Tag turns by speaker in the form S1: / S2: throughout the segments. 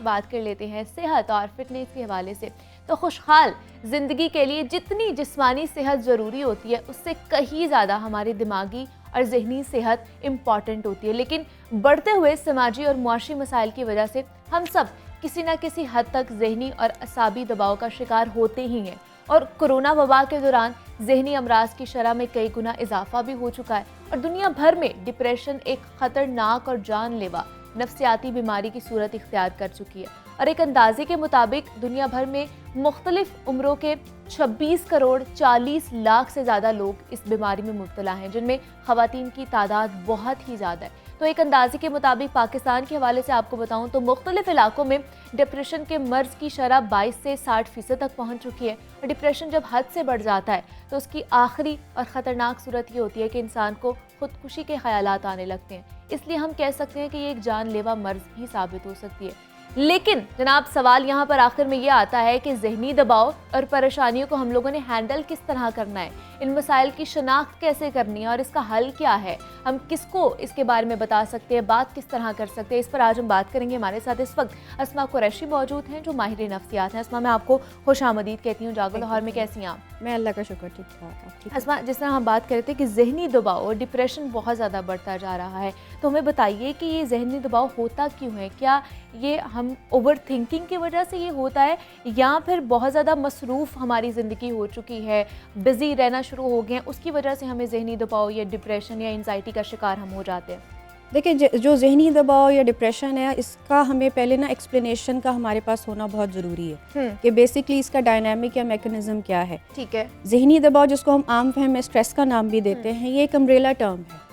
S1: बात कर लेते हैं सेहत और फिटनेस के हवाले से। तो खुशहाल ज़िंदगी के लिए जितनी जिस्मानी सेहत ज़रूरी होती है, उससे कहीं ज़्यादा हमारी दिमागी और जहनी सेहत इम्पॉर्टेंट होती है। लेकिन बढ़ते हुए समाजी और मुआशी मसाइल की वजह से हम सब किसी न किसी हद तक जहनी और असाबी दबाव का शिकार होते ही हैं। और कोरोना वबा के दौरान जहनी अमराज की शरह में कई गुना इजाफा भी हो चुका है और दुनिया भर में डिप्रेशन एक ख़तरनाक और जानलेवा नफ्सियाती बीमारी की सूरत इख्तियार कर चुकी है। और एक अंदाजे के मुताबिक दुनिया भर में मुख्तलिफ उम्रों के 26 करोड़ 40 लाख से ज़्यादा लोग इस बीमारी में मुब्तला हैं, जिनमें ख़वातीन की तादाद बहुत ही ज़्यादा है। तो एक अंदाजे के मुताबिक पाकिस्तान के हवाले से आपको बताऊं तो मुख्तलिफ इलाकों में डिप्रेशन के मर्ज की शरह 22 से 60% तक पहुंच चुकी है। और डिप्रेशन जब हद से बढ़ जाता है तो उसकी आखिरी और ख़तरनाक सूरत ये होती है कि इंसान को खुदकुशी के ख्यालात आने लगते हैं। इसलिए हम कह सकते हैं कि ये एक जानलेवा मर्ज भी साबित हो सकती है। लेकिन जनाब, सवाल यहाँ पर आखिर में ये आता है कि जहनी दबाव और परेशानियों को हम लोगों ने हैंडल किस तरह करना है, इन मसाइल की शनाख्त कैसे करनी है और इसका हल क्या है, हम किसको इसके बारे में बता सकते हैं, बात किस तरह कर सकते हैं, इस पर आज हम बात करेंगे। हमारे साथ इस वक्त अस्मा कुरैशी मौजूद हैं जो माहिर नफ्सियात हैं। अस्मा, मैं आपको खुश आमदीद कहती हूँ। जागो लाहौर में कैसी हैं आप?
S2: मैं अल्लाह का शुक्र ठीक ठाक।
S1: अस्मा, जिस तरह हम बात कर रहे थे कि जहनी दबाव और डिप्रेशन बहुत ज़्यादा बढ़ता जा रहा है, तो हमें बताइए कि ये जहनी दबाव होता क्यों है? क्या ये हम ओवर थिंकिंग की वजह से ये होता है या फिर बहुत ज़्यादा मसरूफ़ हमारी ज़िंदगी हो चुकी है, बिज़ी रहना शुरू हो गए हैं, उसकी वजह से हमें जहनी दबाव या डिप्रेशन या एंजाइटी का शिकार हम हो जाते हैं?
S2: देखिए, जो जहनी दबाव या डिप्रेशन है, इसका हमें पहले ना एक्सप्लेनेशन का हमारे पास होना बहुत ज़रूरी है कि बेसिकली इसका डायनामिक या मैकेनिज्म क्या है।
S1: ठीक है।
S2: जहनी दबाव, जिसको हम आम फहम में स्ट्रेस का नाम भी देते हैं, ये एक अम्ब्रेला टर्म है।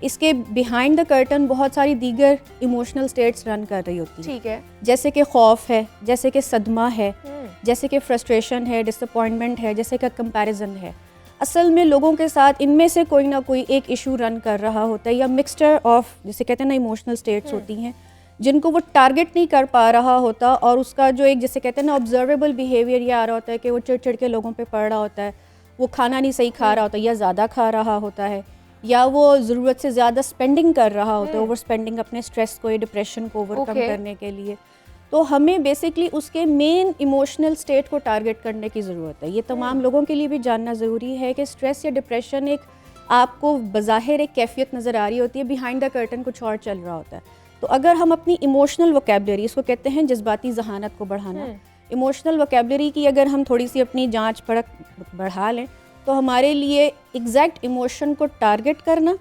S2: इसके बिहाइंड द कर्टन बहुत सारी दीगर इमोशनल स्टेट्स रन कर रही होती है।
S1: ठीक है।
S2: जैसे कि खौफ है, जैसे कि सदमा है, जैसे कि फ्रस्ट्रेशन है, डिसअपॉइंटमेंट है, जैसे कि कंपैरिजन है। असल में लोगों के साथ इनमें से कोई ना कोई एक इशू रन कर रहा होता है या मिक्सचर ऑफ, जिसे कहते हैं ना, इमोशनल स्टेट्स होती हैं जिनको वो टारगेट नहीं कर पा रहा होता। और उसका जो एक, जिसे कहते हैं ना, ऑब्जर्वेबल बिहेवियर ये आ रहा होता है कि वो चिड़चिड़ के लोगों पे पड़ रहा होता है, वो खाना नहीं सही खा रहा होता या ज़्यादा खा रहा होता है, या वो ज़रूरत से ज़्यादा स्पेंडिंग कर रहा होता है, ओवर स्पेंडिंग अपने स्ट्रेस को या डिप्रेशन को ओवरकम करने के लिए। तो हमें बेसिकली उसके मेन इमोशनल स्टेट को टारगेट करने की ज़रूरत है। ये तमाम लोगों के लिए भी जानना ज़रूरी है कि स्ट्रेस या डिप्रेशन एक आपको बज़ाहिर एक कैफियत नज़र आ रही होती है, बिहाइंड द कर्टन कुछ और चल रहा होता है। तो अगर हम अपनी इमोशनल वोकैबुलरी, इसको कहते हैं जज्बाती जहानत को बढ़ाना, इमोशनल वोकैबुलरी की अगर हम थोड़ी सी अपनी जांच परख बढ़ा लें तो हमारे लिए एग्जैक्ट इमोशन को टारगेट करना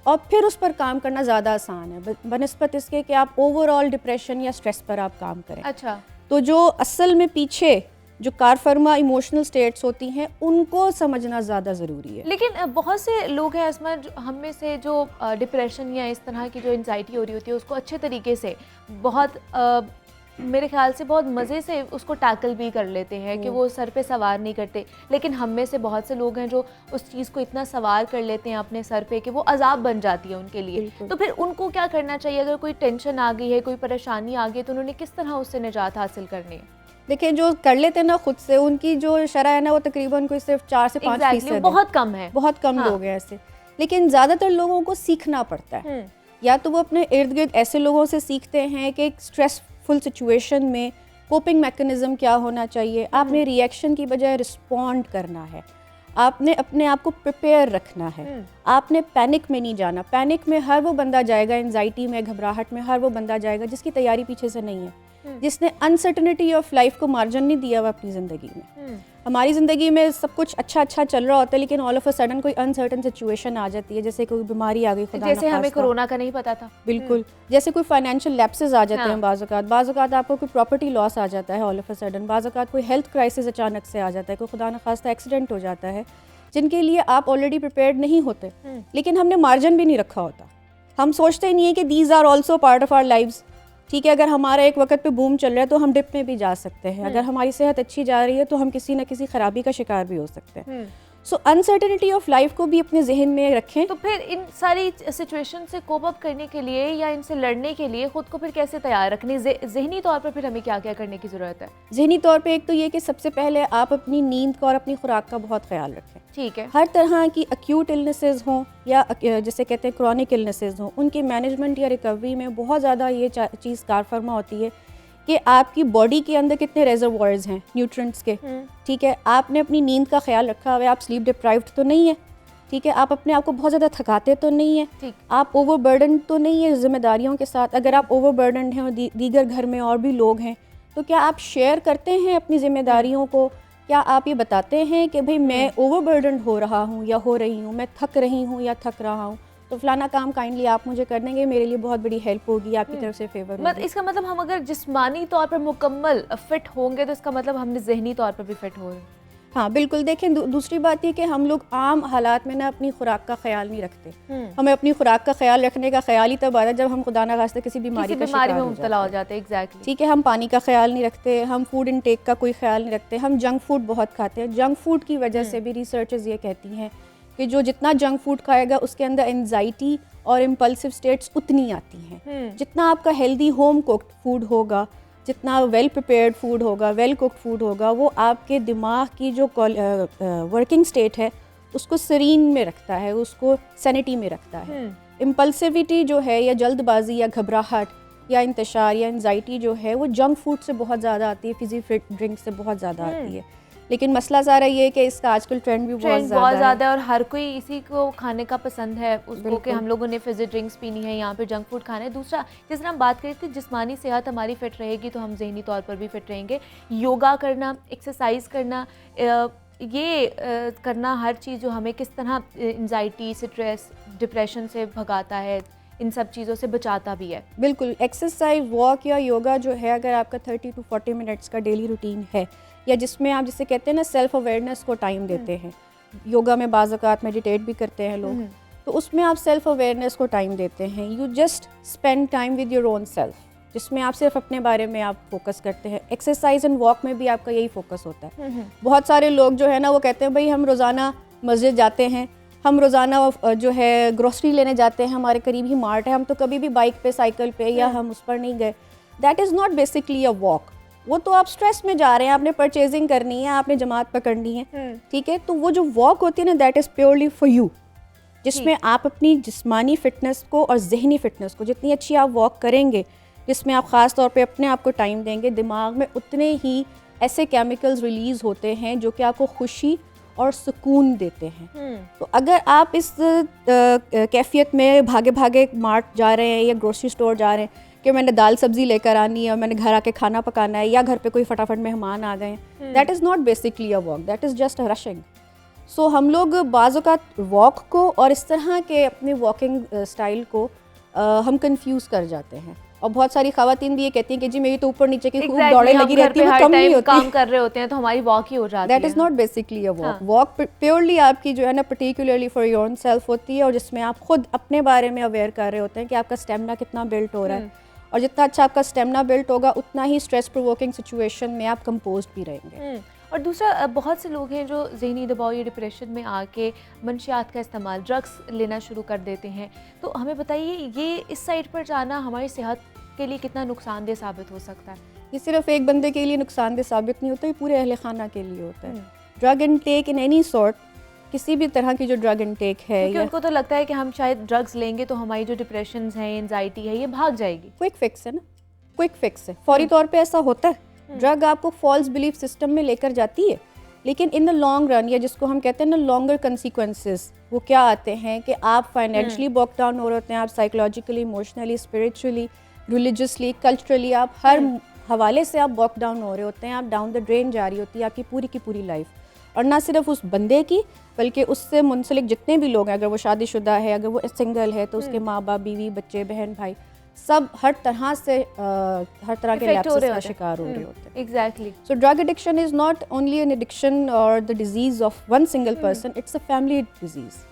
S2: और फिर उस पर काम करना ज़्यादा आसान है बनिस्बत इसके कि आप ओवरऑल डिप्रेशन या स्ट्रेस पर आप काम करें।
S1: अच्छा।
S2: तो जो असल में पीछे जो कारफरमा इमोशनल स्टेट्स होती हैं उनको समझना ज़्यादा ज़रूरी है।
S1: लेकिन बहुत से लोग हैं इसमें, हम में से जो डिप्रेशन या इस तरह की जो एंजाइटी हो रही होती है उसको अच्छे तरीके से, बहुत मेरे ख्याल से बहुत मज़े से उसको टैकल भी कर लेते हैं कि वो सर पे सवार नहीं करते। लेकिन हम में से बहुत से लोग हैं जो उस चीज़ को इतना सवार कर लेते हैं अपने सर पे कि वो अजाब बन जाती है उनके लिए। तो फिर उनको क्या करना चाहिए? अगर कोई टेंशन आ गई है, कोई परेशानी आ गई, तो उन्होंने किस तरह उससे निजात हासिल करनी है?
S2: देखिए, जो कर लेते हैं ना खुद से, उनकी जो शरह है ना वो तकरीबन कोई सिर्फ 4 से 5%
S1: बहुत कम है।
S2: बहुत कम लोग हैं ऐसे। लेकिन ज़्यादातर लोगों को सीखना पड़ता है। या तो वो अपने इर्द गिर्द ऐसे लोगों से सीखते हैं कि स्ट्रेसफुल सिचुएशन में कोपिंग मैकेनिज्म क्या होना चाहिए। आपने रिएक्शन की बजाय रिस्पॉन्ड करना है, आपने अपने आप को प्रिपेयर रखना है, आपने पैनिक में नहीं जाना। पैनिक में हर वो बंदा जाएगा, एंजाइटी में, घबराहट में हर वो बंदा जाएगा जिसकी तैयारी पीछे से नहीं है, जिसने अनसर्टनिटी ऑफ लाइफ को मार्जिन नहीं दिया हुआ अपनी ज़िंदगी में। हमारी ज़िंदगी में सब कुछ अच्छा चल रहा होता है, लेकिन ऑल ऑफ अ सडन कोई अनसर्टन सिचुएशन आ जाती है, जैसे कोई बीमारी आ गई, खुदा
S1: जैसे हमें कोरोना का नहीं पता था।
S2: बिल्कुल। जैसे कोई फाइनेंशियल लैप्सेस आ जाते हैं, बाज़-औक़ात आपको कोई प्रॉपर्टी लॉस आ जाता है ऑल ऑफ अ सडन, बाज़-औक़ात कोई हेल्थ क्राइसिस अचानक से आ जाता है, कोई खुदा न खास्ता एक्सीडेंट हो जाता है जिनके लिए आप ऑलरेडी प्रिपेयर्ड नहीं होते, लेकिन हमने मार्जिन भी नहीं रखा होता। हम सोचते ही नहीं है कि these are also part of our lives. ठीक है, अगर हमारा एक वक्त पे बूम चल रहा है तो हम डिप में भी जा सकते हैं। अगर हमारी सेहत अच्छी जा रही है तो हम किसी न किसी खराबी का शिकार भी हो सकते हैं। सो अनसर्टेनिटी ऑफ लाइफ को भी अपने जहन में रखें।
S1: तो फिर इन सारी सिचुएशन से कोप अप करने के लिए या इनसे लड़ने के लिए खुद को फिर कैसे तैयार रखने, जहनी तौर पर फिर हमें क्या क्या करने की ज़रूरत है?
S2: जहनी तौर पे एक तो ये कि सबसे पहले आप अपनी नींद का और अपनी खुराक का बहुत ख्याल रखें।
S1: ठीक है।
S2: हर तरह की एक्यूट इलनेसेस हों या जैसे कहते हैं क्रॉनिक इलनेसेस हों, उनकी मैनेजमेंट या रिकवरी में बहुत ज़्यादा ये चीज़ कारफरमा होती है कि आपकी बॉडी के अंदर कितने रेजर्वॉयर्स हैं न्यूट्रिएंट्स के, ठीक है। आपने अपनी नींद का ख्याल रखा हुआ है, आप स्लीप डिप्राइव्ड तो नहीं है, ठीक है। आप अपने आप को बहुत ज़्यादा थकाते तो नहीं है, आप ओवरबर्डन तो नहीं है जिम्मेदारियों के साथ। अगर आप ओवरबर्डन हैं और दीगर घर में और भी लोग हैं, तो क्या आप शेयर करते हैं अपनी जिम्मेदारियों को? क्या आप ये बताते हैं कि भाई मैं ओवरबर्डन हो रहा हूँ या हो रही हूँ, मैं थक रही हूँ या थक रहा हूँ, तो फलाना काम काइंडली आप मुझे कर देंगे, मेरे लिए बहुत बड़ी हेल्प होगी, आपकी तरफ से फेवर होगी।
S1: इसका मतलब हम अगर जिस्मानी तौर पर मुकम्मल फिट होंगे तो इसका मतलब हमने जहनी तौर पर भी फिट हो रहे हैं।
S2: हाँ बिल्कुल। देखें दूसरी बात ये कि हम लोग आम हालात में ना अपनी खुराक का ख्याल नहीं रखते। हमें अपनी खुराक का ख्याल रखने का ख्याल ही तब आता है जब हम खुदा ना खास्ते किसी बीमारी
S1: में मुब्तला हो जाते हैं। एग्जैक्टली,
S2: ठीक है। हम पानी का ख्याल नहीं रखते, हम फूड इनटेक का कोई ख्याल नहीं रखते, हम जंक फूड बहुत खाते हैं। जंक फूड की वजह से भी रिसर्चर्स ये कहती हैं कि जो जितना जंक फूड खाएगा उसके अंदर एंजाइटी और इम्पल्सिव स्टेट्स उतनी आती हैं। जितना आपका हेल्दी होम कुक्ड फूड होगा, जितना वेल प्रिपेयर्ड फूड होगा, वेल कुक्ड फूड होगा, वो आपके दिमाग की जो वर्किंग स्टेट है उसको सरीन में रखता है, उसको सैनिटी में रखता है। इम्पल्सिविटी जो है या जल्दबाजी या घबराहट या इंतशार या एंजाइटी जो है वो जंक फूड से बहुत ज़्यादा आती है, फिजी फिट ड्रिंक से बहुत ज़्यादा आती है। लेकिन मसला सारा ये है कि इसका आजकल ट्रेंड भी बहुत ज़्यादा है
S1: और हर कोई इसी को खाने का पसंद है उसको कि हम लोगों ने फिजी ड्रिंक्स पीनी है, यहाँ पे जंक फूड खाना है। दूसरा, जिस तरह हम बात करें थी जिस्मानी सेहत हमारी फिट रहेगी तो हम जहनी तौर पर भी फिट रहेंगे। योगा करना, एक्सरसाइज करना, ये करना, हर चीज़ जो हमें किस तरह एंजाइटी, स्ट्रेस, डिप्रेशन से भगाता है, इन सब चीज़ों से बचाता भी है।
S2: बिल्कुल। एक्सरसाइज, वॉक या योगा जो है, अगर आपका 30 to 40 मिनट्स का डेली रूटीन है, या जिसमें आप जिसे कहते हैं ना सेल्फ अवेयरनेस को टाइम देते हैं, योगा में बाज़ औक़ात मेडिटेट भी करते हैं लोग, तो उसमें आप सेल्फ अवेयरनेस को टाइम देते हैं। You just spend time with your own self, जिसमें आप सिर्फ अपने बारे में आप फोकस करते हैं। एक्सरसाइज एंड वॉक में भी आपका यही फोकस होता है। बहुत सारे लोग जो है ना वो कहते हैं भाई हम रोज़ाना मस्जिद जाते हैं, हम रोज़ाना जो है ग्रोसरी लेने जाते हैं, हमारे करीब ही मार्ट है, हम तो कभी भी बाइक पे, साइकिल पे या हम उस पर नहीं गए। That is not basically a walk. वो तो आप स्ट्रेस में जा रहे हैं, आपने परचेजिंग करनी है, आपने जमात पकड़नी है, ठीक है। तो वो जो वॉक होती है ना, that is purely for you, जिसमें आप अपनी जिस्मानी फ़िटनेस को और जहनी फ़िटनेस को जितनी अच्छी आप वॉक करेंगे, जिसमें आप ख़ास तौर पे अपने आप को टाइम देंगे, दिमाग में उतने ही ऐसे केमिकल्स रिलीज़ होते हैं जो कि आपको खुशी और सुकून देते हैं। तो अगर आप इस कैफियत में भागे भागे मार्ट जा रहे हैं या ग्रोसरी स्टोर जा रहे हैं कि मैंने दाल सब्ज़ी लेकर आनी है, मैंने घर आके खाना पकाना है, या घर पे कोई फटाफट मेहमान आ गए हैं, that is not basically a walk, that is just a rushing. So हम लोग बाज़ औक़ात वॉक को और इस तरह के अपने वॉकिंग स्टाइल को हम कंफ्यूज कर जाते हैं। और बहुत सारी ख़वातीन भी ये कहती हैं कि जी मेरी तो ऊपर नीचे की खूब दौड़ें लगी रहती है, वो कम नहीं होती,
S1: काम कर रहे होते हैं तो हमारी वॉक ही हो जाती है।
S2: That is not basically a walk. Walk purely आपकी जो है ना particularly for your own self होती है, और जिसमें आप खुद अपने बारे में अवेयर कर रहे होते हैं कि आपका स्टेमिना कितना बिल्ट हो रहा है, और जितना अच्छा आपका स्टेमिना बिल्ट होगा उतना ही स्ट्रेस प्रोवोकिंग सिचुएशन में आप कंपोज्ड भी रहेंगे।
S1: और दूसरा, बहुत से लोग हैं जो जहनी दबाव या डिप्रेशन में आके मंशियात का इस्तेमाल, ड्रग्स लेना शुरू कर देते हैं। तो हमें बताइए, ये इस साइड पर जाना हमारी सेहत के लिए कितना नुकसानदेह साबित हो सकता है?
S2: ये सिर्फ एक बंदे के लिए नुकसानदेह साबित नहीं होता, ये पूरे अहले खाना के लिए होता है। Drug intake in any sort, किसी भी तरह की जो ड्रग इनटेक है,
S1: क्योंकि उनको तो लगता है कि हम शायद ड्रग्स लेंगे तो हमारी जो डिप्रेशन है, एंजाइटी है, ये भाग जाएगी।
S2: क्विक फिक्स है ना, क्विक फिक्स है, फौरी तौर पे ऐसा होता है। ड्रग आपको फॉल्स बिलीफ सिस्टम में लेकर जाती है, लेकिन इन द लॉन्ग रन, या जिसको हम कहते हैं ना लॉन्गर कंसिक्वेंसेस, वो क्या आते हैं कि आप फाइनेंशियली बॉक डाउन हो रहे होते हैं, आप psychologically, emotionally, spiritually, religiously, culturally, आप हर हवाले से आप बॉक डाउन हो रहे होते हैं, आप डाउन द ड्रेन जा रही होती है आपकी पूरी की पूरी लाइफ। और ना सिर्फ उस बंदे की, बल्कि उससे मुंसलिक जितने भी लोग हैं, अगर वो शादीशुदा है, अगर वो सिंगल है, तो उसके माँ बाप, बीवी, बच्चे, बहन, भाई, सब हर तरह से हर तरह के लैप्सेस का शिकार हो रहे होते हैं।
S1: Exactly.
S2: So drug addiction is not only an addiction और the disease of one single person, it's a family disease.